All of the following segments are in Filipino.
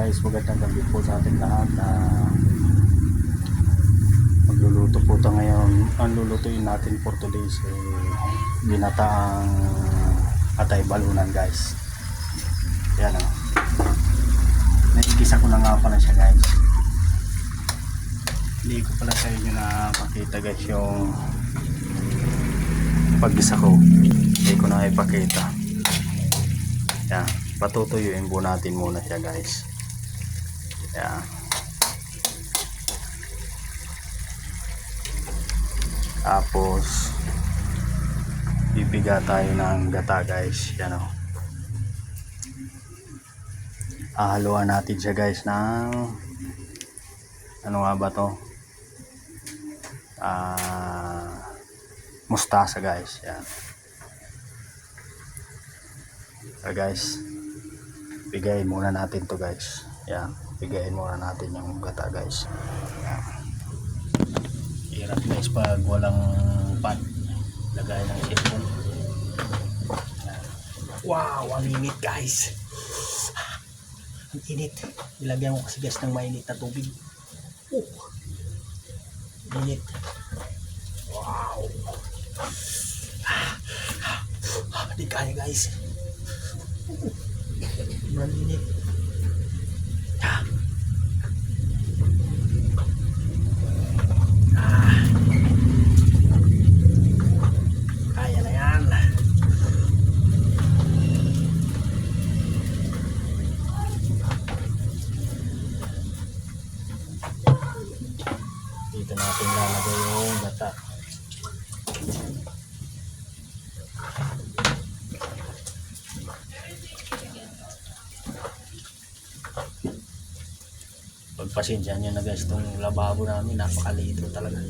guys, magandang gabi po sa ating lahat. Magluluto po ito ngayon. Ang lulutuin natin for today's ginataang atay balunan guys. Yan o. Naigisa ko na nga pala siya guys. Hindi ko pala sa inyo na pakita guys yung paggisa ko. Hindi ko na ipakita. Yan. Patutuyuin po natin muna siya guys. Yan. Tapos pipiga tayo ng gata guys. Yan o. Hahaluan natin siya guys ng ano nga ba to? Mustasa guys. Yan. So guys, pigayin muna natin to guys. Yan, pigayin muna natin yung gata guys. Yan. Hirap guys pag walang pan. Lagay ng sipon. Wow, ang init guys. Ang init. Ilagyan ko kasi guys ng mainit na tubig. Init. Wow. Hindi kaya guys. Malinit. Kaya na yan. Dito natin lalagay yung gata. Pagpasensya nyo na guys, itong lababo namin napakalito talaga.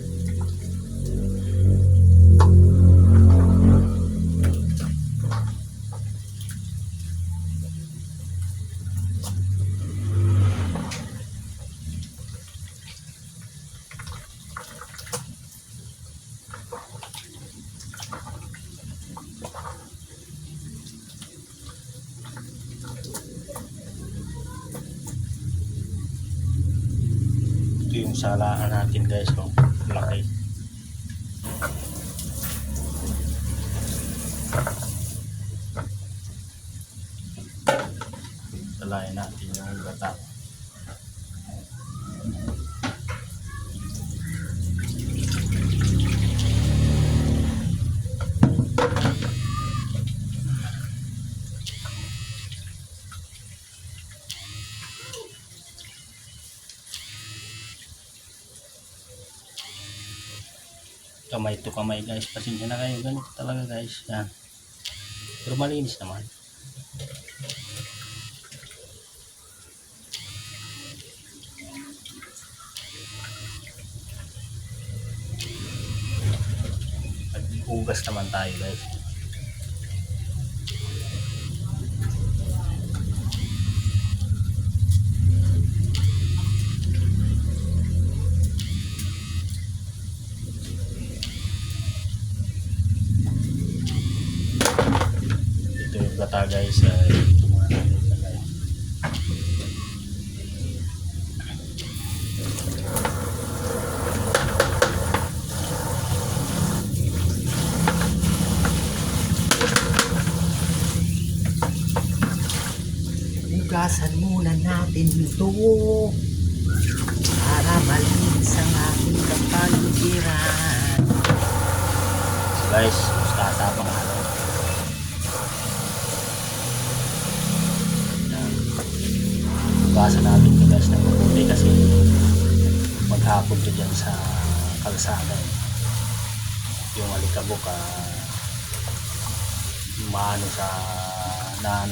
Ito yung salaan natin guys, oh, laki. Salain natin yung gata. Kamay to kamay guys, pasensya na kayo, ganito talaga guys. Yan. Pero malinis naman. Nag-ugas naman tayo guys. Gata guys, ito muna natin ilagay. Hugasan muna natin ito para malinis ang ating kapaligiran. Guys, mustasa pa nga. Hugasan natin ito guys ng mabuti kasi maghapon ito dyan sa kalsada. Yung alikabok maano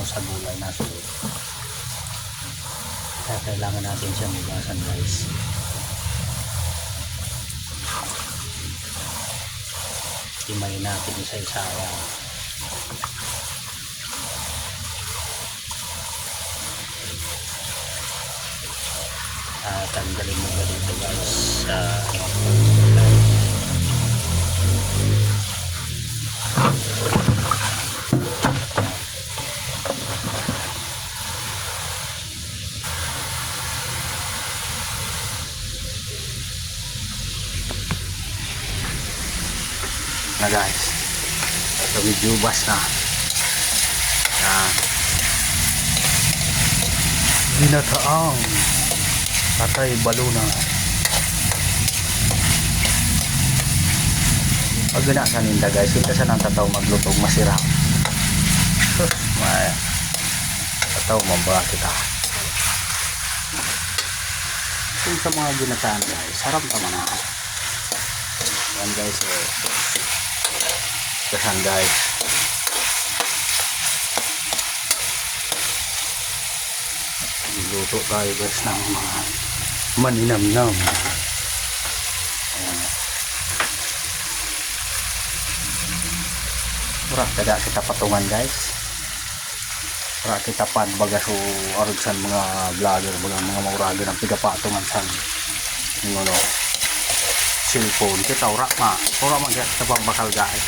sa gulay na sulit. Kaya kailangan natin siyang hugasan guys. Timayin natin isa-isa. Tanggalin mo ba dito guys na guys. Ito medyo bas na. Yan. Ginataang Tatay Baluna. Pag ganasan ninda guys, kita sa nang tataw maglutog masira. May tataw mamba kita. Kung sa mga ginataan guys, sarap naman na. Yan guys, kasan guys. Luto tayo guys ng mga maninamnam. Ayan. Ura kada kita patungan guys. Ura kita baga so origsan mga vlogger mga mauraga ng pigapatungan san ngono cellphone kita ura man guys sa bakal guys.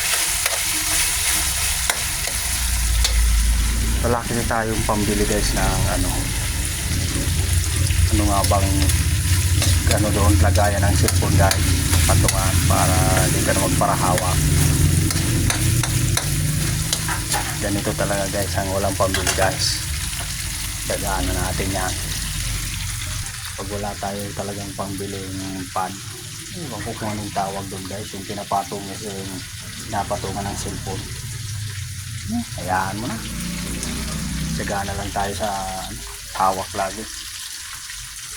Lalaki na tayong pambili guys ng ano nga bang doon lagayan ng cellphone guys patungan para hindi ka na magparahawa. Ganito talaga guys ang walang pambili guys. Dagaan na natin yan pag wala tayo talagang pambiling pan. Ewan ko kung anong tawag doon guys, yung pinapatong yung napatungan ng cellphone. Hayaan mo na, dagaan na lang tayo sa hawak lagi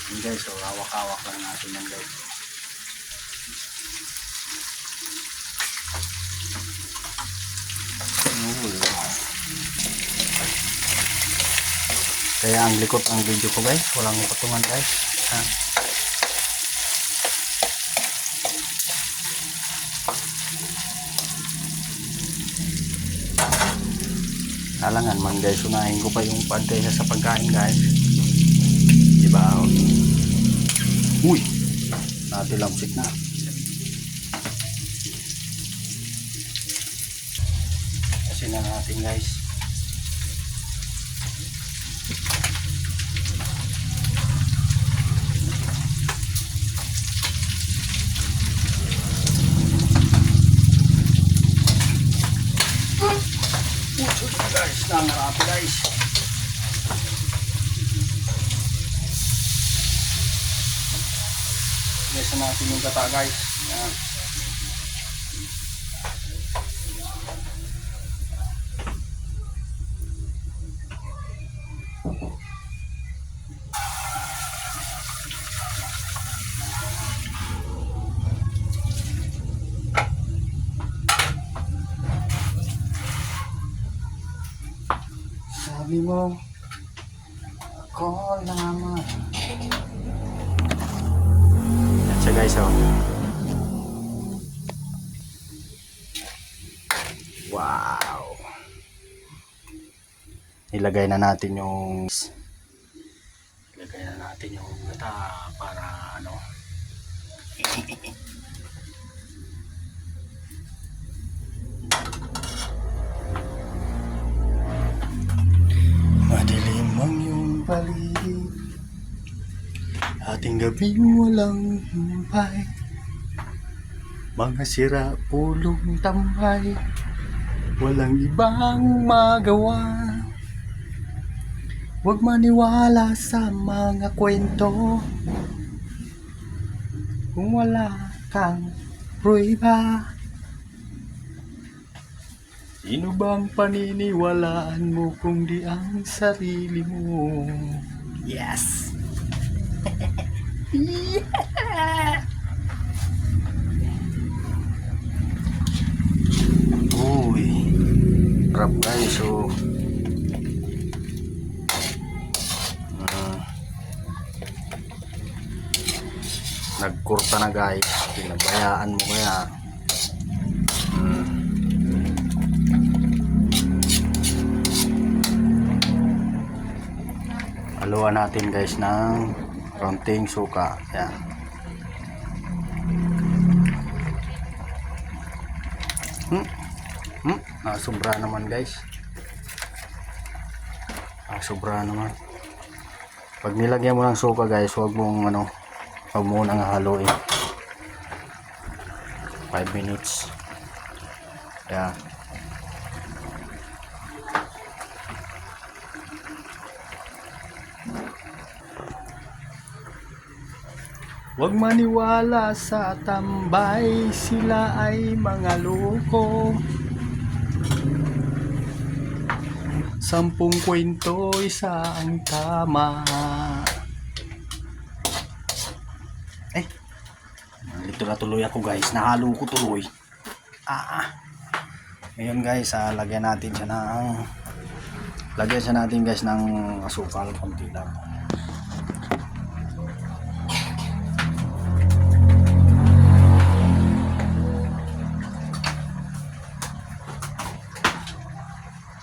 yun guys. So hawak-hawak lang natin yan guys. Kaya ang likot ang video ko guys, walang patungan guys ha? Alangan man guys, unahin ko pa yung pantay sa pagkain guys, diba? Uy, natilamsik na. Kasi na natin guys. Guys, nangarap guys. Nesa natin yung gata guys. Yan. Sabi mo ako naman. Yan siya guys oh. Wow. Ilagay na natin yung gata para ano. Madilim ang iyong paligid, ating gabing walang humpay, mga sira pulong tambay, walang ibang magawa. Huwag maniwala sa mga kwento kung wala kang prueba. Sino bang paniniwalaan mo kung di ang sarili mo? Yes! Yeah! Uy, crap guys, so nagkurta na guys, pinabayaan mo kaya. Haluan natin guys ng konting suka. Yan. Sobra naman guys. Sobra naman. Pag nilagyan mo ng suka guys, huwag mong huwag mo nang haluin. 5 minutes. Yan. Huwag maniwala sa tambay, sila ay mga loko. 10 kwento, isa ang tama. Dito na tuloy ako guys, nahalo ko tuloy. Ngayon guys, lagyan siya natin guys ng asukal, konti lang.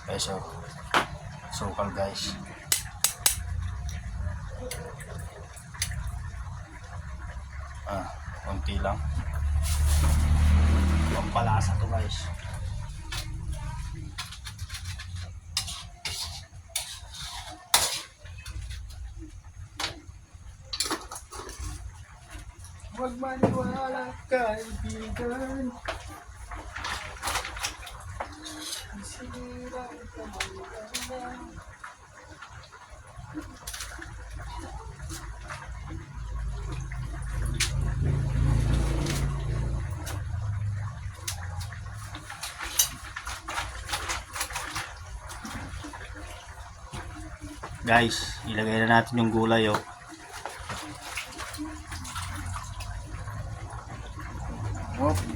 Guys, asukal guys. Konti lang. Pampalasa to guys. Huwag maniwala kaibigan, sira ka maganda. Guys, ilagay na natin yung gulay oh.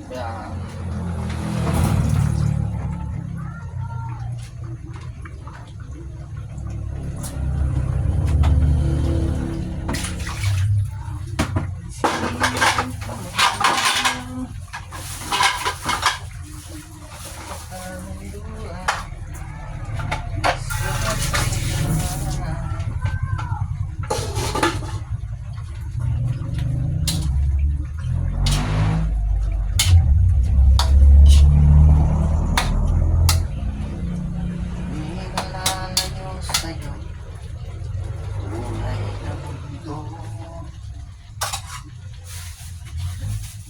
Yan.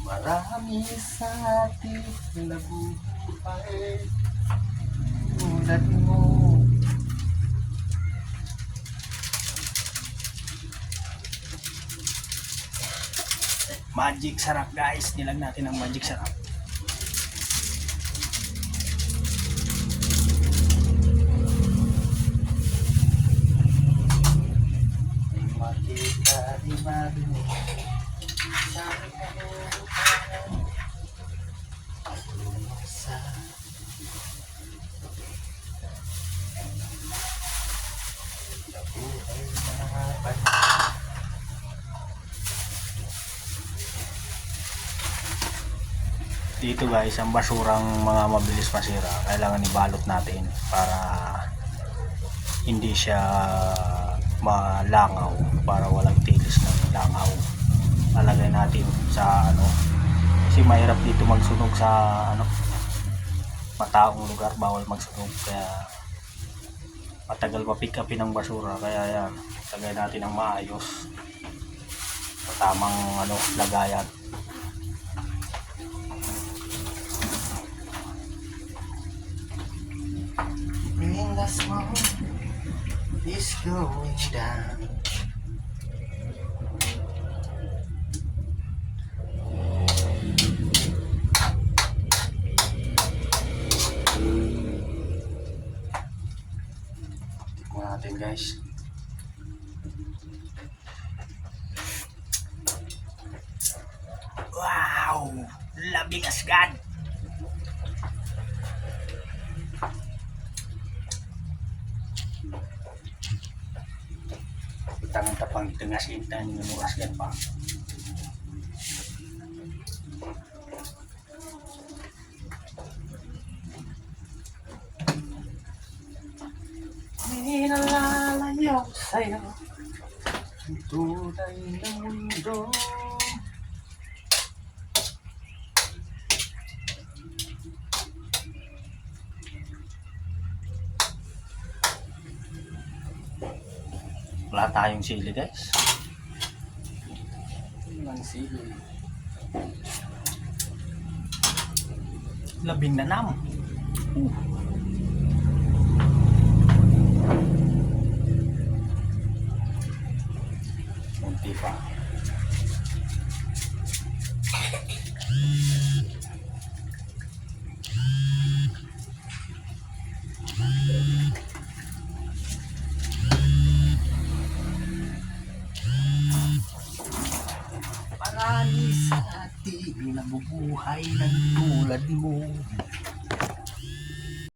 Marami sa ating nabubuhay tulad mo. Magic sarap guys, nilag natin ang magic sarap. Makita di marinig sa dito guys, ang basurang mga mabilis masira, kailangan ibalot natin para hindi siya malangaw, para walang tilis ng langaw. Lalagay natin sa kasi mahirap dito magsunog sa mataong lugar, bawal magsunog, kaya matagal pa-pick upin ng basura. Kaya yan, lagay natin ng maayos sa tamang lagayan. The smoke is going down. Tingnan natin guys. Wow! Labing asgad! Tangan tapang tengah sintan menguaskan pak. Nilalalayo sa'yo ang tunay ng mundo. Wala tayong sili guys. Walang sili. 16. Munti pa. Marami sa ating nabubuhay ng tulad mo.